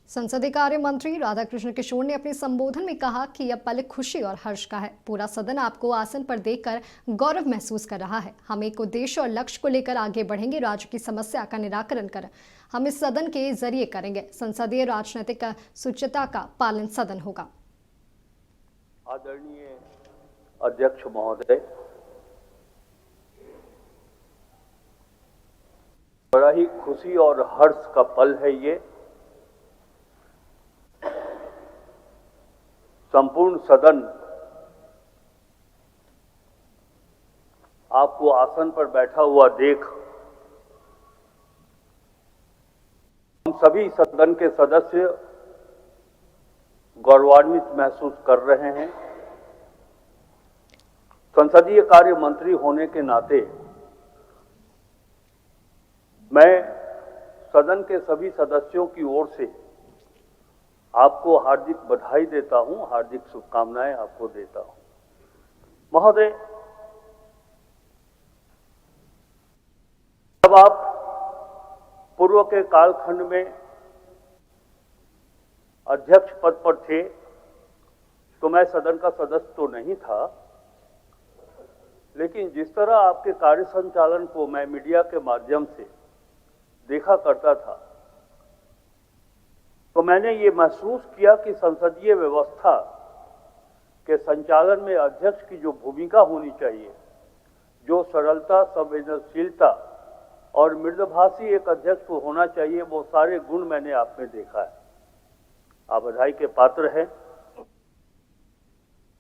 संसदीय कार्य मंत्री राधाकृष्ण किशोर ने अपने संबोधन में कहा कि यह पल खुशी और हर्ष का है। पूरा सदन आपको आसन पर देखकर गौरव महसूस कर रहा है। हम एक उद्देश्य और लक्ष्य को लेकर आगे बढ़ेंगे। राज्य की समस्या का निराकरण कर हम इस सदन के जरिए करेंगे। संसदीय राजनीतिक शुचिता का पालन सदन होगा। आदरणीय अध्यक्ष महोदय, बड़ा ही खुशी और हर्ष का पल है ये। संपूर्ण सदन आपको आसन पर बैठा हुआ देख हम सभी सदन के सदस्य गौरवान्वित महसूस कर रहे हैं। संसदीय कार्य मंत्री होने के नाते मैं सदन के सभी सदस्यों की ओर से आपको हार्दिक बधाई देता हूं, हार्दिक शुभकामनाएं आपको देता हूं। महोदय, जब आप पूर्व के कालखंड में अध्यक्ष पद पर थे तो मैं सदन का सदस्य तो नहीं था, लेकिन जिस तरह आपके कार्य संचालन को मैं मीडिया के माध्यम से देखा करता था तो मैंने ये महसूस किया कि संसदीय व्यवस्था के संचालन में अध्यक्ष की जो भूमिका होनी चाहिए, जो सरलता, संवेदनशीलता और मृदुभाषी एक अध्यक्ष को होना चाहिए, वो सारे गुण मैंने आप में देखा है। आप बधाई के पात्र हैं।